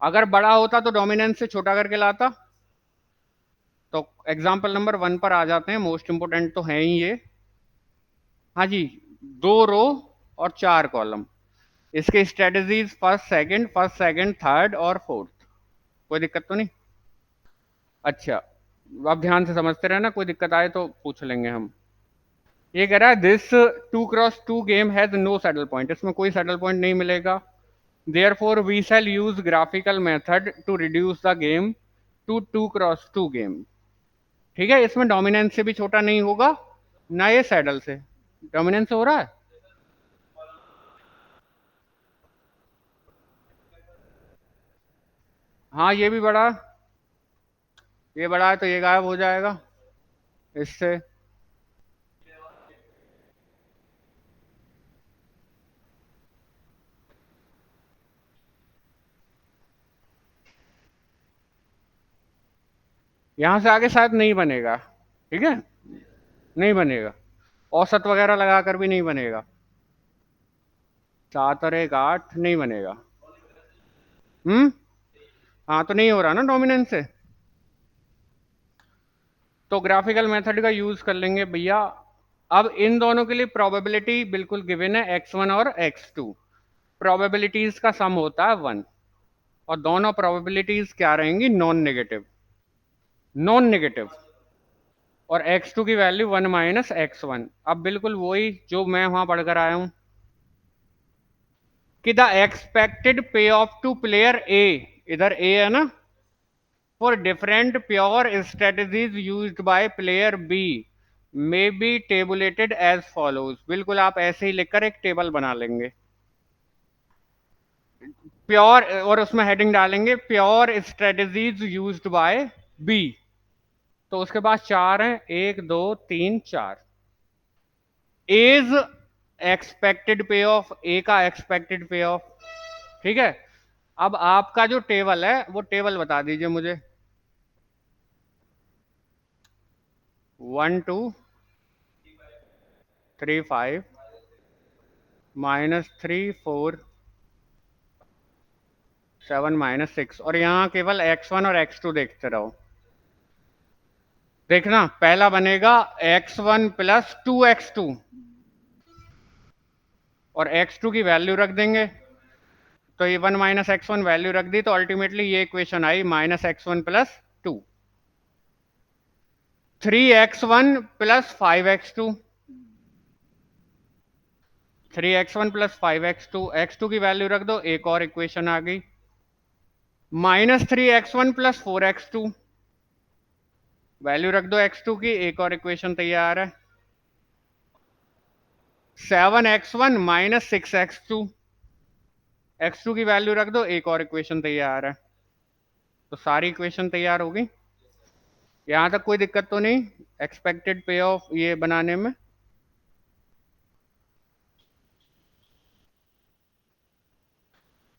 अगर बड़ा होता तो डोमिनेंस से छोटा करके लाता। तो एग्जाम्पल नंबर 1 पर आ जाते हैं, मोस्ट इंपोर्टेंट तो है ही ये। हाँ जी, 2 रो और 4 कॉलम। इसके स्ट्रेटजीज फर्स्ट सेकंड थर्ड और फोर्थ। कोई दिक्कत तो नहीं? अच्छा, आप ध्यान से समझते रहना, कोई दिक्कत आए तो पूछ लेंगे हम। ये कह रहा है this 2x2 game has no saddle point, इसमें कोई सैडल पॉइंट नहीं मिलेगा। Therefore we shall use graphical method to reduce the game to 2x2 game. ठीक है, इसमें डोमिनेंस से भी छोटा नहीं होगा, ना ये सैडल से। डोमिनेंस हो रहा है। हाँ, ये भी बड़ा, ये बड़ा है तो ये गायब हो जाएगा इससे। यहाँ से आगे शायद नहीं बनेगा। ठीक है, नहीं बनेगा। औसत वगैरह लगा कर भी नहीं बनेगा। 7 और 1 8 नहीं बनेगा। हम्म। हाँ, तो नहीं हो रहा ना डोमिनेंस से। तो ग्राफिकल मेथड का यूज कर लेंगे भैया। अब इन दोनों के लिए प्रोबेबिलिटी बिल्कुल गिवन है, x1 और x2। प्रोबेबिलिटीज का सम होता है 1, और दोनों प्रोबेबिलिटीज क्या रहेंगी? Non negative. Non negative. और x2 की वैल्यू 1 माइनस x1। अब बिल्कुल वही जो मैं वहां पढ़कर आया हूं कि the expected pay off to player A, इधर ए है ना, for different pure strategies used by player B may be tabulated as follows. बिल्कुल आप ऐसे ही लिखकर एक टेबल बना लेंगे, प्योर, और उसमें हेडिंग डालेंगे pure strategies used by B. तो उसके पास 4 हैं, 1 2 3 4। As expected pay off, A का एक्सपेक्टेड पे ऑफ। ठीक है, अब आपका जो टेबल है वो टेबल बता दीजिए मुझे। 1 2 3 5 -3 4 7 -6, और यहाँ केवल x1 और x2 देखते रहो। देखना, पहला बनेगा x1 प्लस 2x2, और x2 की वैल्यू रख देंगे। तो ये 1 माइनस x1 वैल्यू रख दी, तो अल्टीमेटली ये इक्वेशन आई -x1 + 2। 3x1 + 5x2, 3x1 + 5x2, x2 की वैल्यू रख दो, एक और इक्वेशन आ गई। -3x1 + 4x2, वैल्यू रख दो x2 की, एक और इक्वेशन तैयार है। 7x1 - 6x2, x2 की वैल्यू रख दो, एक और इक्वेशन तैयार है। तो सारी इक्वेशन तैयार होगी। यहां तक कोई दिक्कत तो नहीं एक्सपेक्टेड पे ऑफ ये बनाने में?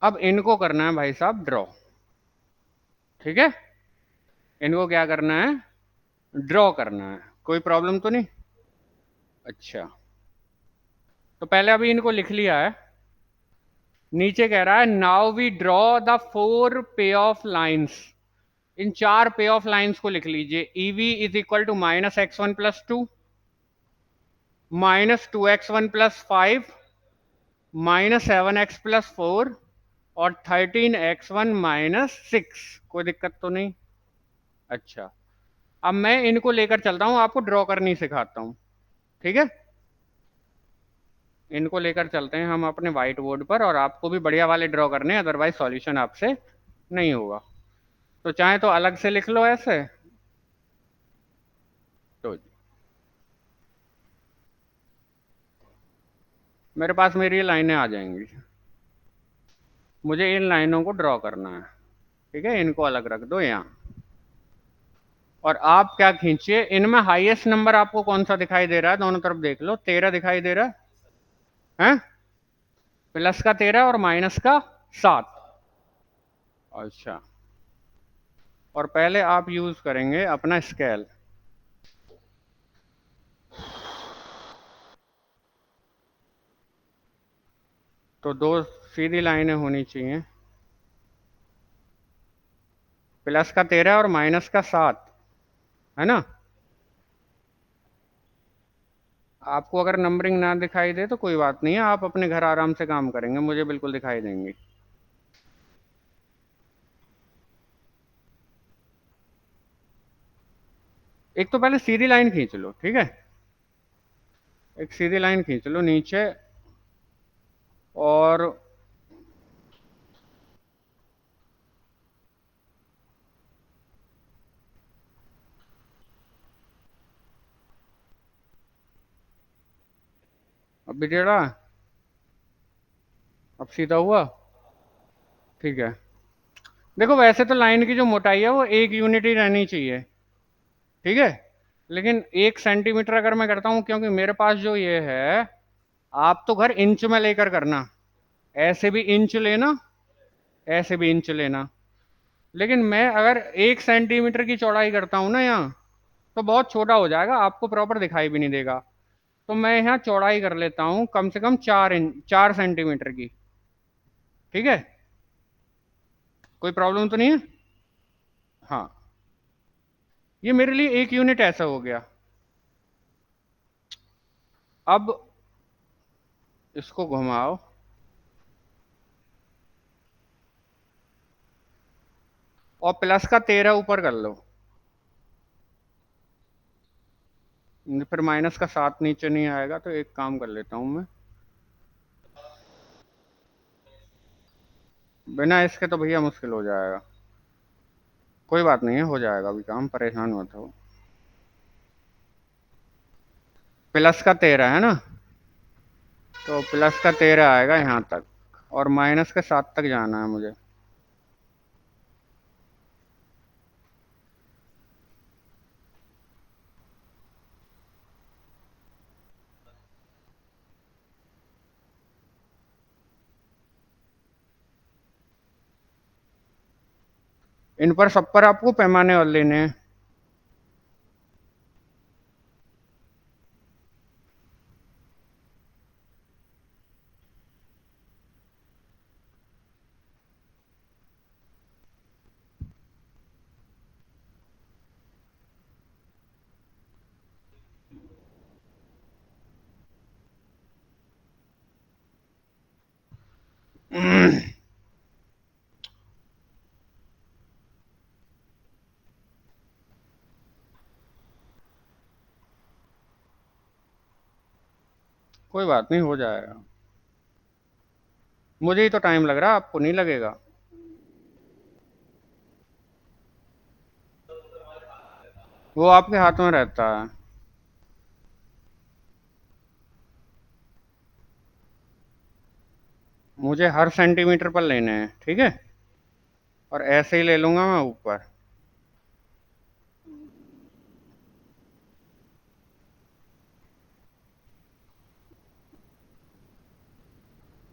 अब इनको करना है भाई साहब ड्रॉ। ठीक है, इनको क्या करना है? ड्रॉ करना है। कोई प्रॉब्लम तो नहीं? अच्छा, तो पहले अभी इनको लिख लिया है। नीचे कह रहा है नाउ वी ड्रॉ द 4 पे ऑफ लाइन्स। इन 4 पे ऑफ लाइन्स को लिख लीजिए। EV is equal to -x1 + 2, -2x1 + 5, -7x + 4, और 13x1 - 6। कोई दिक्कत तो नहीं? अच्छा, अब मैं इनको लेकर चलता हूँ, आपको ड्रॉ करनी सिखाता हूँ। ठीक है, इनको लेकर चलते हैं हम अपने व्हाइट बोर्ड पर, और आपको भी बढ़िया वाले ड्रॉ करने हैं, अदरवाइज सॉल्यूशन आपसे नहीं होगा। तो चाहे तो अलग से लिख लो ऐसे। तो मेरे पास मेरी लाइनें आ जाएंगी, मुझे इन लाइनों को ड्रॉ करना है। ठीक है, इनको अलग रख दो यहाँ। और आप क्या खींचिए, इनमें हाईएस्ट नंबर आपको कौन सा दिखाई दे रहा है? दोनों तरफ देख लो, 13 दिखाई दे रहा है? प्लस का 13 और माइनस का 7। अच्छा, और पहले आप यूज करेंगे अपना स्केल। तो दो सीधी लाइनें होनी चाहिए। प्लस का 13 और माइनस का 7, है ना। आपको अगर नंबरिंग ना दिखाई दे तो कोई बात नहीं है, आप अपने घर आराम से काम करेंगे, मुझे बिल्कुल दिखाई देंगी। एक तो पहले सीधी लाइन खींच लो, ठीक है। एक सीधी लाइन खींच लो नीचे, और अभी टेढ़ा, अब सीधा हुआ, ठीक है। देखो वैसे तो लाइन की जो मोटाई है वो 1 यूनिट ही रहनी चाहिए, ठीक है। लेकिन 1 सेंटीमीटर अगर मैं करता हूँ, क्योंकि मेरे पास जो ये है, आप तो घर इंच में लेकर करना, ऐसे भी इंच लेना, ऐसे भी इंच लेना। लेकिन मैं अगर 1 सेंटीमीटर की चौड़ाई करता हूँ ना यहाँ, तो बहुत छोटा हो जाएगा, आपको प्रॉपर दिखाई भी नहीं देगा। तो मैं यहाँ चौड़ाई कर लेता हूँ कम से कम 4 इंच, 4 सेंटीमीटर की, ठीक है। कोई प्रॉब्लम तो नहीं है। हाँ, ये मेरे लिए 1 यूनिट ऐसा हो गया। अब इसको घुमाओ, और प्लस का 13 ऊपर कर लो, फिर माइनस का 7 नीचे नहीं आएगा। तो एक काम कर लेता हूँ मैं, बिना इसके तो भैया मुश्किल हो जाएगा। कोई बात नहीं है, हो जाएगा अभी काम, परेशान मत हो। प्लस का 13 है ना, तो प्लस का 13 आएगा यहाँ तक, और माइनस के 7 तक जाना है मुझे। इन पर सब पर आपको पैमाने और लेने हैं। कोई बात नहीं, हो जाएगा। मुझे ही तो टाइम लग रहा है, आपको नहीं लगेगा। वो आपके हाथ में रहता है। मुझे हर सेंटीमीटर पर लेने हैं, ठीक है। और ऐसे ही ले लूंगा मैं ऊपर।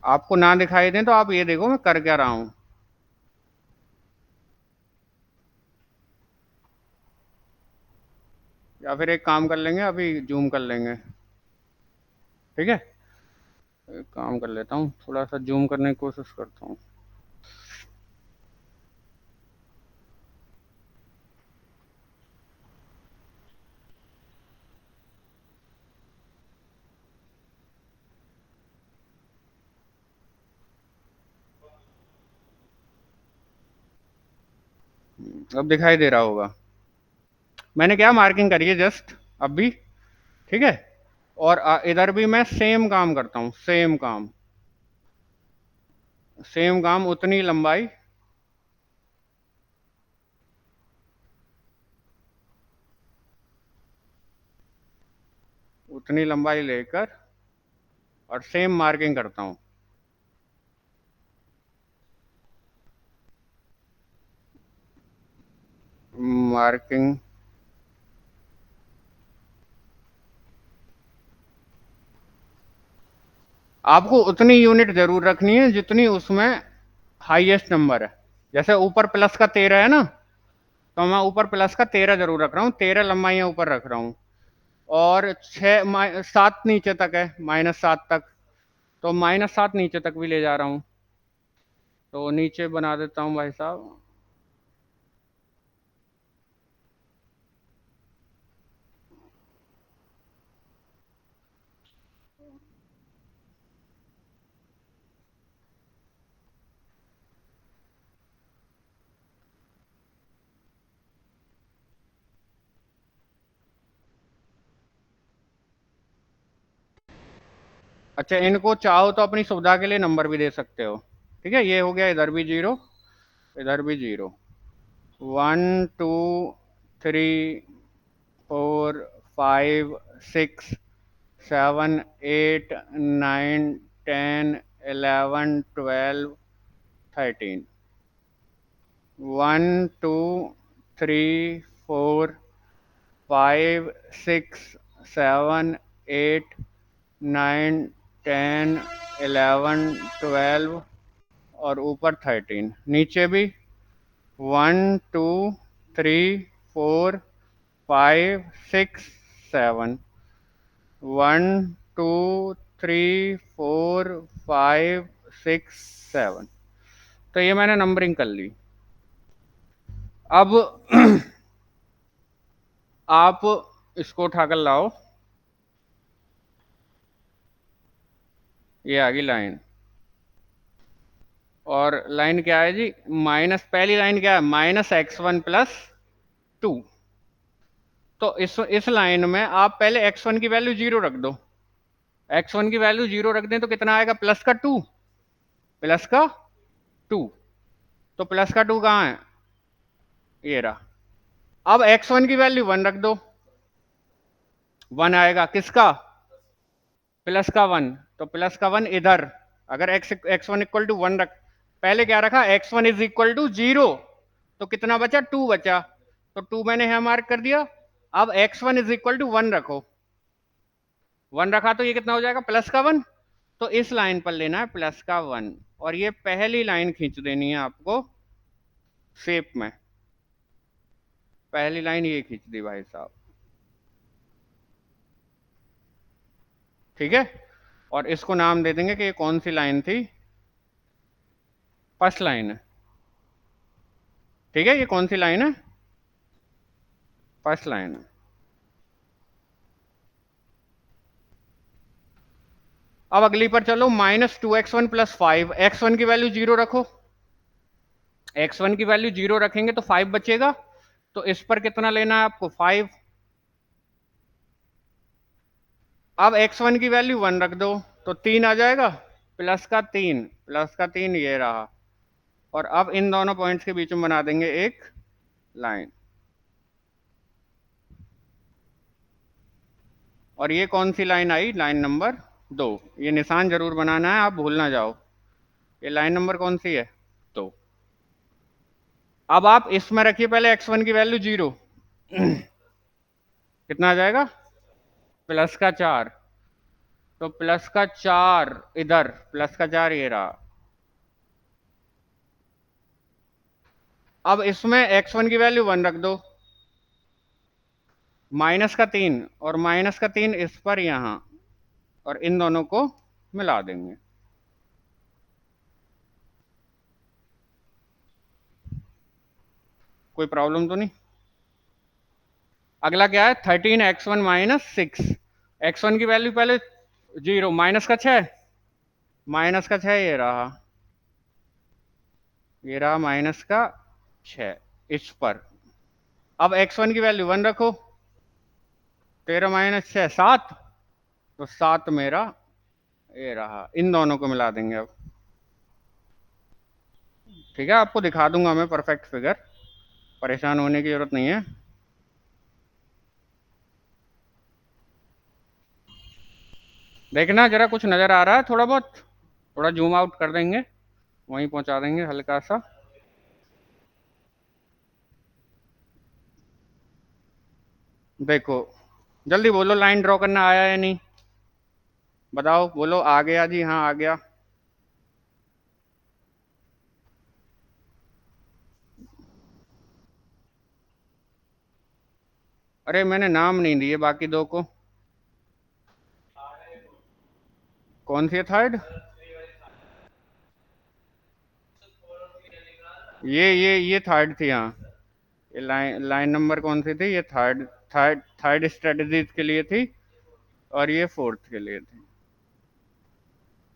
आपको ना दिखाई दें तो आप ये देखो मैं कर क्या रहा हूँ। या फिर एक काम कर लेंगे, अभी जूम कर लेंगे, ठीक है। एक काम कर लेता हूँ, थोड़ा सा जूम करने की कोशिश करता हूँ। अब दिखाई दे रहा होगा। मैंने क्या मार्किंग करी है जस्ट अभी, ठीक है। और इधर भी मैं सेम काम करता हूँ, सेम काम, सेम काम, उतनी लंबाई, उतनी लंबाई लेकर और सेम मार्किंग करता हूँ। मार्किंग, आपको उतनी यूनिट जरूर रखनी है जितनी उसमें हाईएस्ट नंबर है। जैसे ऊपर प्लस का 13 है ना, तो मैं ऊपर प्लस का 13 जरूर रख रहा हूँ, 13 लंबाइयाँ ऊपर रख रहा हूँ। और 7 नीचे तक है, -7 तक, तो -7 नीचे तक भी ले जा रहा हूँ। तो नीचे बना देता हूँ भाई साहब, अच्छा, इनको चाहो तो अपनी सुविधा के लिए नंबर भी दे सकते हो। ठीक है, ये हो गया, इधर भी जीरो, इधर भी जीरो। 1 2 3 4 5 6 7 8 9 10 11 12 13। 1 2 3 4 5 6 7 8 9 10 11 12 और ऊपर 13, नीचे भी 1 2 3 4 5 6 7, 1 2 3 4 5 6 7। तो ये मैंने नंबरिंग कर ली। अब आप इसको उठाकर लाओ, ये आ गई लाइन। और लाइन क्या है जी, माइनस, पहली लाइन क्या है, -x1 + 2। तो इस लाइन में आप पहले x1 की वैल्यू जीरो रख दो। x1 की वैल्यू जीरो रख दें तो कितना आएगा, +2, +2। तो +2 कहाँ है, ये रहा। अब x1 की वैल्यू 1 रख दो, 1 आएगा, किसका, +1। तो +1 इधर, अगर x1 इक्वल टू 1 रख, पहले क्या रखा, x1 इज इक्वल टू 0, तो कितना बचा, 2 बचा। तो 2 मैंने यहाँ मार्क कर दिया। अब x1 इज इक्वल टू 1 रखो, 1 रखा तो ये कितना हो जाएगा, +1। तो इस लाइन पर लेना है +1, और ये पहली लाइन खींच देनी है आपको शेप में। पहली लाइन ये खींच दी भाई साहब, ठीक है। और इसको नाम दे देंगे कि ये कौन सी लाइन थी, फर्स्ट लाइन है। ठीक है, ये कौन सी लाइन है, फर्स्ट लाइन है। अब अगली पर चलो, -2x1 + 5, x1 की वैल्यू जीरो रखो, x1 की वैल्यू जीरो रखेंगे तो 5 बचेगा। तो इस पर कितना लेना है आपको, 5। अब x1 की वैल्यू 1 रख दो, तो 3 आ जाएगा, +3, +3 ये रहा। और अब इन दोनों पॉइंट्स के बीच में बना देंगे एक लाइन। और ये कौन सी लाइन आई, लाइन नंबर 2। ये निशान जरूर बनाना है, आप भूल ना जाओ। ये लाइन नंबर कौन सी है, 2। अब आप इसमें रखिए पहले x1 की वैल्यू 0, कितना आ जाएगा, +4। तो +4 इधर, +4 ये रहा। अब इसमें x1 की वैल्यू 1 रख दो, -3, और -3 इस पर यहां, और इन दोनों को मिला देंगे। कोई प्रॉब्लम तो नहीं। अगला क्या है, 13x1 - 6। x1 की वैल्यू पहले 0, -6, -6 ये रहा, ये रहा -6 इस पर। अब x1 की वैल्यू 1 रखो, 13 - 6 7, तो 7 मेरा ये रहा। इन दोनों को मिला देंगे अब। ठीक है, आपको दिखा दूंगा मैं परफेक्ट फिगर, परेशान होने की जरूरत नहीं है। देखना जरा, कुछ नजर आ रहा है थोड़ा बहुत, थोड़ा जूम आउट कर देंगे, वहीं पहुंचा देंगे हल्का सा। देखो, जल्दी बोलो, लाइन ड्रॉ करना आया या नहीं, बताओ, बोलो, आ गया जी, हाँ आ गया। अरे मैंने नाम नहीं दिए बाकी दो को। कौन सी है थर्ड, ये थर्ड थी, हाँ। ये लाइन नंबर कौन सी थी, ये थर्ड, थर्ड स्ट्रेटजीज के लिए थी, और ये फोर्थ के लिए थी।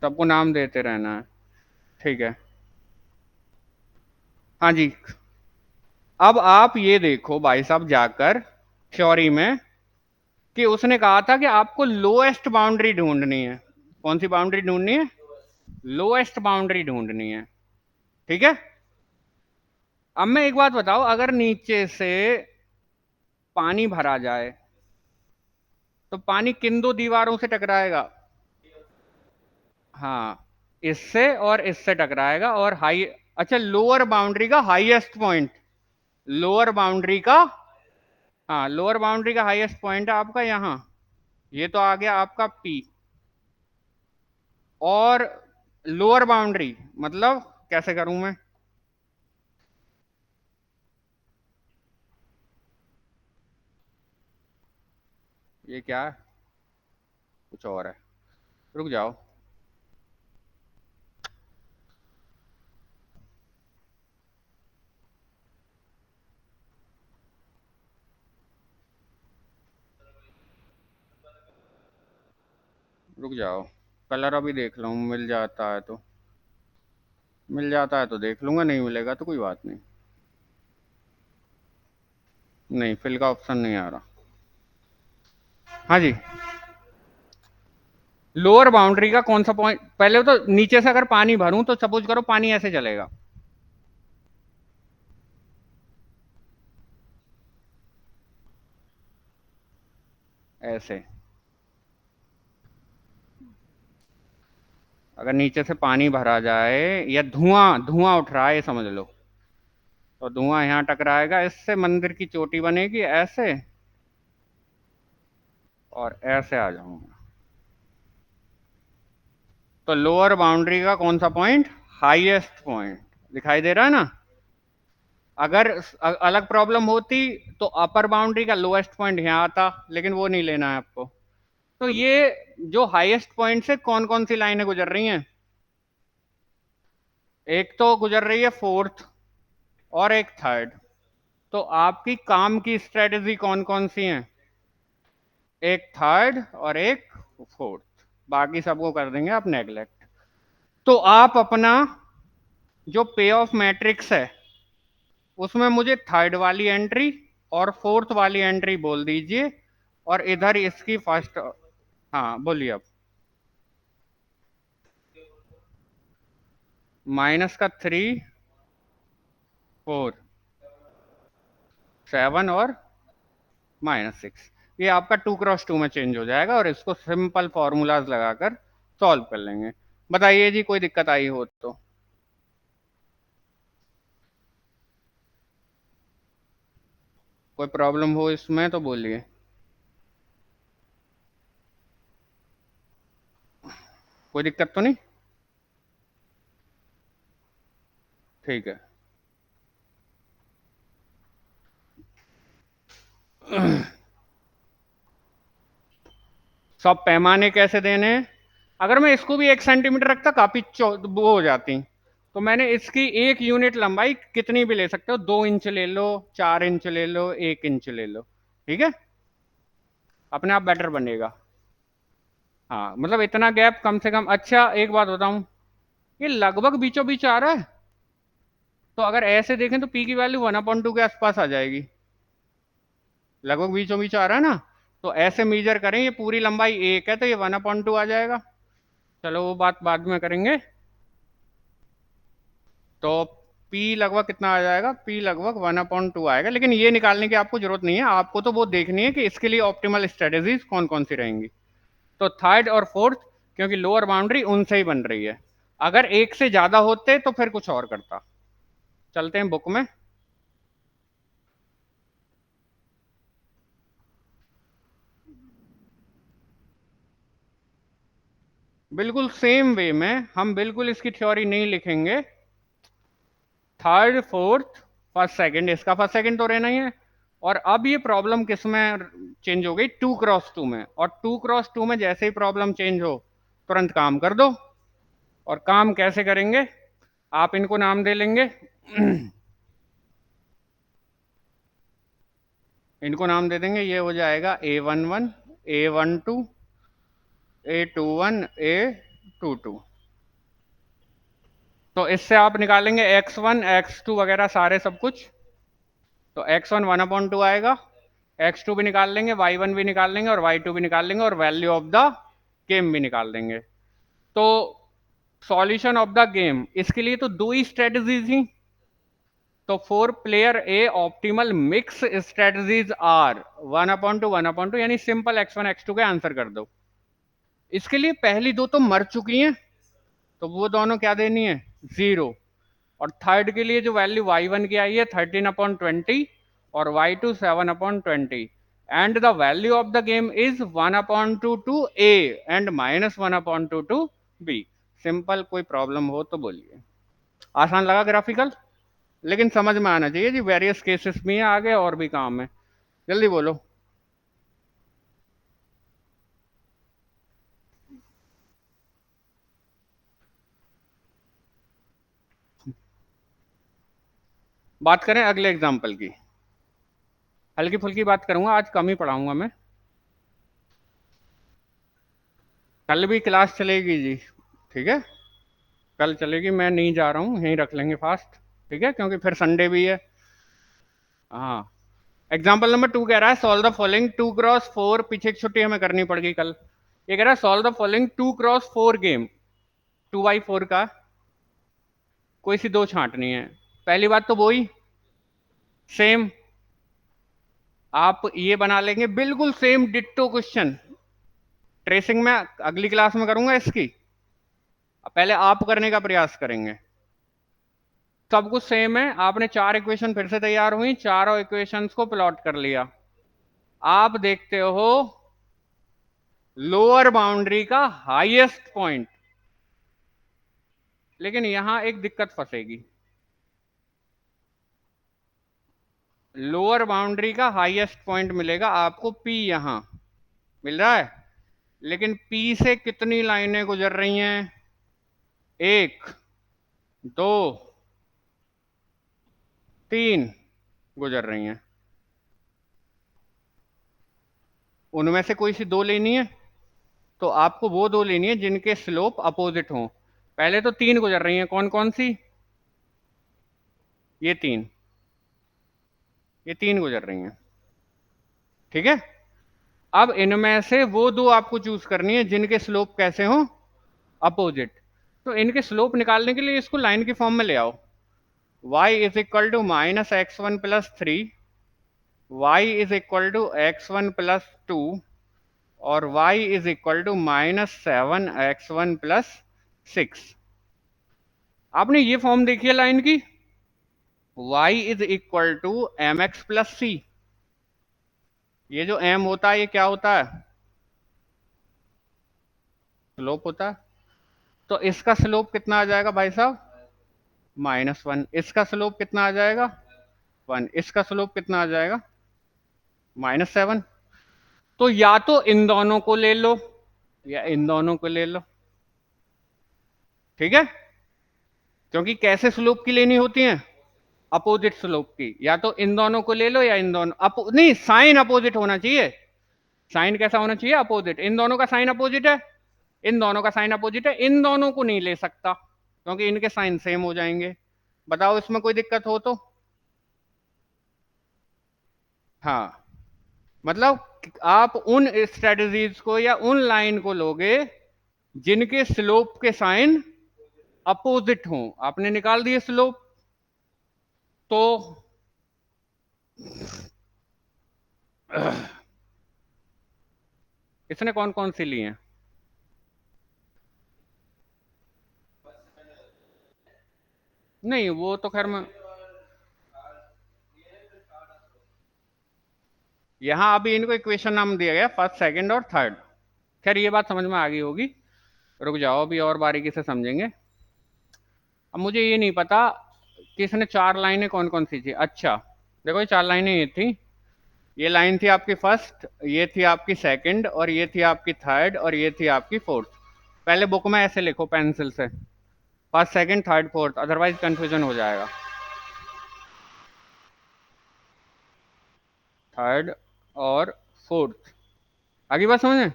सबको नाम देते रहना है, ठीक है। हाँ जी। अब आप ये देखो भाई साहब जाकर थ्योरी में, कि उसने कहा था कि आपको लोएस्ट बाउंड्री ढूंढनी है। कौन सी बाउंड्री ढूंढनी है? लोएस्ट बाउंड्री ढूंढनी है, ठीक है। अब मैं एक बात बताओ, अगर नीचे से पानी भरा जाए तो पानी किन दो दीवारों से टकराएगा? हाँ, इससे और इससे टकराएगा, और हाई, अच्छा, लोअर बाउंड्री का हाईएस्ट पॉइंट, लोअर बाउंड्री का, हाँ, लोअर बाउंड्री का हाईएस्ट पॉइंट है आपका यहाँ, ये तो आ गया आपका पी। और लोअर बाउंड्री मतलब कैसे करूं मैं? ये क्या है? कुछ और है, रुक जाओ। रुक जाओ, कलर अभी देख लूँ, मिल जाता है तो, मिल जाता है तो देख लूंगा, नहीं मिलेगा तो कोई बात नहीं। नहीं, फिल का ऑप्शन नहीं आ रहा। हाँ जी, लोअर बाउंड्री का कौन सा पॉइंट, पहले तो नीचे से अगर पानी भरूं तो सपोज करो पानी ऐसे चलेगा, ऐसे। अगर नीचे से पानी भरा जाए या धुआं धुआं उठ रहा है ये समझ लो, तो धुआं यहाँ टकराएगा, इससे मंदिर की चोटी बनेगी ऐसे, और ऐसे आ जाऊंगा। तो लोअर बाउंड्री का कौन सा पॉइंट? हाईएस्ट पॉइंट दिखाई दे रहा है ना। अगर अलग प्रॉब्लम होती तो अपर बाउंड्री का लोएस्ट पॉइंट यहाँ आता, लेकिन वो नहीं लेना है आपको। तो ये जो हाईएस्ट पॉइंट से कौन कौन सी लाइनें गुजर रही हैं? एक तो गुजर रही है फोर्थ, और एक थर्ड। तो आपकी काम की स्ट्रेटेजी कौन कौन सी हैं? एक थर्ड और एक फोर्थ, बाकी सबको कर देंगे आप नेग्लेक्ट। तो आप अपना जो पे ऑफ मैट्रिक्स है उसमें मुझे थर्ड वाली एंट्री और फोर्थ वाली एंट्री बोल दीजिए, और इधर इसकी फर्स्ट। हाँ बोलिए अब। माइनस का 3, 4, 7 और -6, ये आपका 2x2 में चेंज हो जाएगा, और इसको सिंपल फॉर्मूलाज लगाकर सॉल्व कर लेंगे। बताइए जी, कोई दिक्कत आई हो तो? कोई प्रॉब्लम हो इसमें तो बोलिए। कोई दिक्कत तो नहीं? ठीक है। सब पैमाने कैसे देने हैं? अगर मैं इसको भी 1 सेंटीमीटर रखता काफी वो हो जाती, तो मैंने इसकी एक यूनिट लंबाई कितनी भी ले सकते हो, 2 इंच ले लो, 4 इंच ले लो, 1 इंच ले लो, ठीक है, अपने आप बेटर बनेगा। हाँ, मतलब इतना गैप कम से कम। अच्छा, एक बात बताऊं, ये लगभग बीचों बीच आ रहा है, तो अगर ऐसे देखें तो पी की वैल्यू 1/2 के आसपास आ जाएगी, लगभग बीचों बीच आ रहा है ना। तो ऐसे मेजर करें, ये पूरी लंबाई 1 है तो ये 1/2 आ जाएगा। चलो वो बात बाद में करेंगे। तो P लगभग कितना आ जाएगा? P लगभग 1/2 आएगा, लेकिन ये निकालने की आपको जरूरत नहीं है, आपको तो वो देखनी है कि इसके लिए ऑप्टिमल स्ट्रेटेजीज कौन कौन सी रहेंगी। तो थर्ड और फोर्थ, क्योंकि लोअर बाउंड्री उनसे ही बन रही है, अगर एक से ज्यादा होते तो फिर कुछ और करता। चलते हैं बुक में। बिल्कुल सेम वे में हम बिल्कुल इसकी थ्योरी नहीं लिखेंगे। थर्ड, फोर्थ, फर्स्ट, सेकंड, इसका फर्स्ट सेकंड तो रहना ही है। और अब ये प्रॉब्लम किस में चेंज हो गई? 2x2 में। और 2x2 में जैसे ही प्रॉब्लम चेंज हो तुरंत काम कर दो। और काम कैसे करेंगे? आप इनको नाम दे लेंगे। इनको नाम दे देंगे, ये हो जाएगा A11, A12, A21, A22। तो इससे आप निकालेंगे x1, x2 वगैरह सारे सब कुछ। तो x1 1/2 आएगा, x2 भी निकाल लेंगे, y1 भी निकाल लेंगे, और y2 भी निकाल लेंगे, और वैल्यू ऑफ द केम भी निकाल देंगे। तो सॉल्यूशन ऑफ द गेम, इसके लिए तो दो ही स्ट्रेटजी थी। तो for player A optimal mix strategies are 1/2 1/2, यानी सिंपल x1 x2 के आंसर कर दो। इसके लिए पहली दो तो मर चुकी हैं, तो वो दोनों क्या देनी है, 0। और थर्ड के लिए जो वैल्यू y1 की आई है 13/20 और y2 7/20, and the value of the game is 1/2 to a and -1/2 to b। Simple, कोई प्रॉब्लम हो तो बोलिए। आसान लगा ग्राफिकल, लेकिन समझ में आना चाहिए जी, वेरियस केसेस भी हैं आगे और भी काम है। जल्दी बोलो। बात करें अगले एग्जाम्पल की। हल्की फुल्की बात करूंगा आज, कम ही पढ़ाऊंगा मैं। कल भी क्लास चलेगी जी, ठीक है, कल चलेगी, मैं नहीं जा रहा हूँ, यहीं रख लेंगे फास्ट, ठीक है, क्योंकि फिर संडे भी है। हाँ, एग्जाम्पल नंबर 2 कह रहा है सॉल्व द फॉलोइंग 2x4, पीछे एक छुट्टी हमें करनी पड़ गई कल। ये कह रहा है solve the following 2x4 game, 2x4 का कोई सी दो छांटनी है। पहली बात तो वही सेम, आप ये बना लेंगे बिल्कुल सेम डिट्टो क्वेश्चन। ट्रेसिंग में अगली क्लास में करूंगा इसकी, पहले आप करने का प्रयास करेंगे। सब कुछ सेम है, आपने चार इक्वेशन फिर से तैयार हुई, चारों इक्वेशंस को प्लॉट कर लिया। आप देखते हो लोअर बाउंड्री का हाईएस्ट पॉइंट, लेकिन यहां एक दिक्कत फंसेगी। लोअर बाउंड्री का हाईएस्ट पॉइंट मिलेगा आपको P, यहां मिल रहा है, लेकिन P से कितनी लाइनें गुजर रही हैं, 1 2 3 गुजर रही हैं। उनमें से कोई सी दो लेनी है, तो आपको वो दो लेनी है जिनके स्लोप अपोजिट हों। पहले तो 3 गुजर रही हैं, कौन कौन सी, ये 3, ये 3 गुजर रही हैं, ठीक है। अब इनमें से वो दो आपको चूज करनी है जिनके स्लोप कैसे हो, अपोजिट। तो इनके स्लोप निकालने के लिए इसको लाइन की फॉर्म में ले आओ। y is equal to -x1 + 3, y is equal to x1 + 2 और y is equal to -7x1 + 6। आपने ये फॉर्म देखी है लाइन की, y is equal to mx + c। ये जो m होता है ये क्या होता है, स्लोप होता है। तो इसका स्लोप कितना आ जाएगा भाई साहब, -1। इसका स्लोप कितना आ जाएगा, 1। इसका स्लोप कितना आ जाएगा, -7। तो या तो इन दोनों को ले लो या इन दोनों को ले लो, ठीक है, क्योंकि कैसे स्लोप की लेनी होती है, अपोजिट स्लोप की। या तो इन दोनों को ले लो या इन दोनों, नहीं, साइन अपोजिट होना चाहिए। साइन कैसा होना चाहिए, अपोजिट। इन दोनों का साइन अपोजिट है, इन दोनों का साइन अपोजिट है, इन दोनों को नहीं ले सकता क्योंकि इनके साइन सेम हो जाएंगे। बताओ इसमें कोई दिक्कत हो तो। हाँ, मतलब आप उन स्ट्रेटजीज को या उन लाइन को लोगे जिनके स्लोप के साइन अपोजिट हों। आपने निकाल दिए स्लोप, तो इसने कौन कौन सी ली हैं, नहीं वो तो खैर मैं यहां अभी इनको इक्वेशन नाम दिया गया, फर्स्ट सेकंड और थर्ड। खैर ये बात समझ में आ गई होगी, रुक जाओ अभी और बारीकी से समझेंगे। अब मुझे ये नहीं पता कि इसने चार लाइनें कौन कौन सी थी। अच्छा देखो, ये चार लाइनें ये थी, ये लाइन थी आपकी फर्स्ट, ये थी आपकी सेकंड, और ये थी आपकी थर्ड, और ये थी आपकी फोर्थ। पहले बुक में ऐसे लिखो पेंसिल से, first second third fourth, otherwise confusion हो जाएगा। थर्ड और फोर्थ, आगे बात समझ में।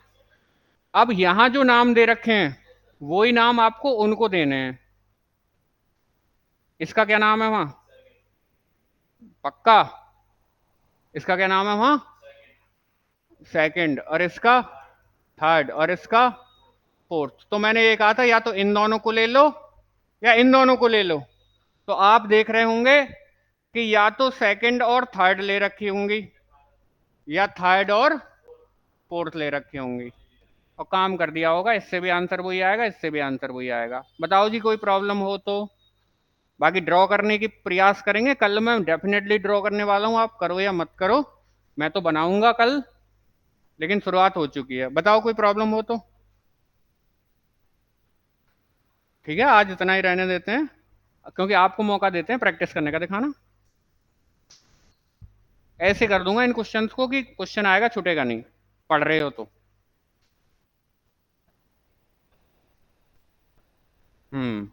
अब यहां जो नाम दे रखे हैं वही नाम आपको उनको देने हैं। इसका क्या नाम है वहां, पक्का, इसका क्या नाम है वहां, सेकंड, और इसका थर्ड, और इसका फोर्थ। तो मैंने ये कहा था या तो इन दोनों को ले लो या इन दोनों को ले लो। तो आप देख रहे होंगे कि या तो सेकंड और थर्ड ले रखी होंगी या थर्ड और फोर्थ ले रखी होंगी, और काम कर दिया होगा। इससे भी आंसर वही आएगा, इससे भी आंसर वही आएगा। बताओ जी कोई प्रॉब्लम हो तो। बाकी ड्रॉ करने की प्रयास करेंगे, कल मैं डेफिनेटली ड्रॉ करने वाला हूं, आप करो या मत करो, मैं तो बनाऊंगा कल, लेकिन शुरुआत हो चुकी है। बताओ कोई प्रॉब्लम हो तो। ठीक है, आज इतना ही रहने देते हैं, क्योंकि आपको मौका देते हैं प्रैक्टिस करने का। दिखाना ऐसे कर दूंगा इन क्वेश्चंस को कि क्वेश्चन आएगा छूटेगा नहीं, पढ़ रहे हो तो। हम्म।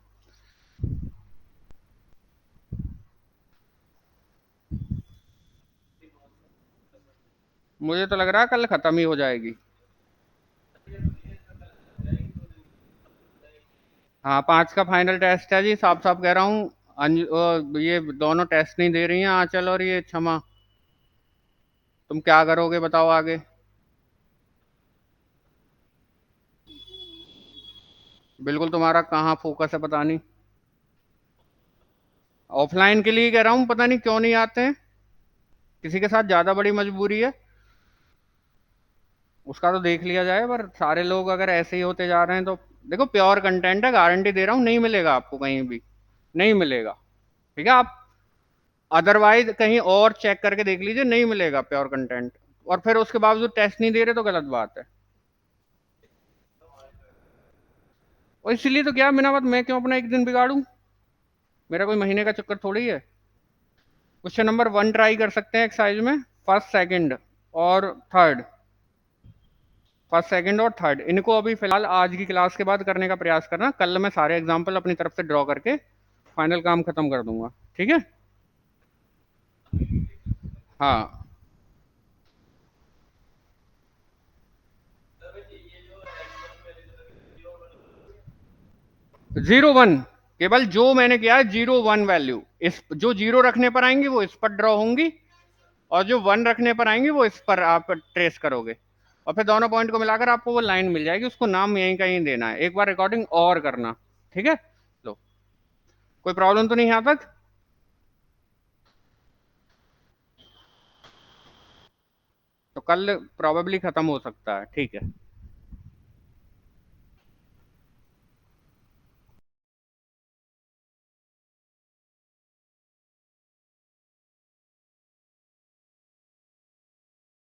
मुझे तो लग रहा है कल खत्म ही हो जाएगी। हाँ, 5 का फाइनल टेस्ट है जी, साफ साफ कह रहा हूँ। ये दोनों टेस्ट नहीं दे रही हैं, आंचल और ये क्षमा। तुम क्या करोगे बताओ आगे। बिल्कुल, तुम्हारा कहाँ फोकस है पता नहीं। ऑफलाइन के लिए कह रहा हूँ, पता नहीं क्यों नहीं आते हैं। किसी के साथ ज्यादा बड़ी मजबूरी है, उसका तो देख लिया जाए। पर सारे लोग अगर ऐसे ही होते जा रहे हैं तो देखो, प्योर कंटेंट है, गारंटी दे रहा हूँ, नहीं मिलेगा आपको कहीं भी, नहीं मिलेगा। ठीक है, आप अदरवाइज कहीं और चेक करके देख लीजिए, नहीं मिलेगा प्योर कंटेंट। और फिर उसके बावजूद टेस्ट नहीं दे रहे तो गलत बात है। और इसीलिए तो क्या, बिना बात मैं क्यों अपना एक दिन बिगाड़ूं, मेरा कोई महीने का चक्कर थोड़ी है। क्वेश्चन नंबर 1 ट्राई कर सकते हैं एक्सरसाइज में, फर्स्ट सेकंड और थर्ड। फर्स्ट सेकंड और थर्ड इनको अभी फिलहाल आज की क्लास के बाद करने का प्रयास करना, कल मैं सारे एग्जाम्पल अपनी तरफ से ड्रॉ करके फाइनल काम खत्म कर दूंगा। ठीक है। हाँ, 0 1, केवल जो मैंने किया है 0 1 वैल्यू, इस जो 0 रखने पर आएंगी वो इस पर ड्रॉ होंगी, और जो 1 रखने पर आएंगी वो इस पर आप ट्रेस करोगे, और फिर दोनों पॉइंट को मिलाकर आपको वो लाइन मिल जाएगी। उसको नाम यहीं कहीं देना है, एक बार रिकॉर्डिंग और करना। ठीक है। लो, कोई प्रॉब्लम तो नहीं यहाँ तक। तो कल प्रोबेबली खत्म हो सकता है। ठीक है।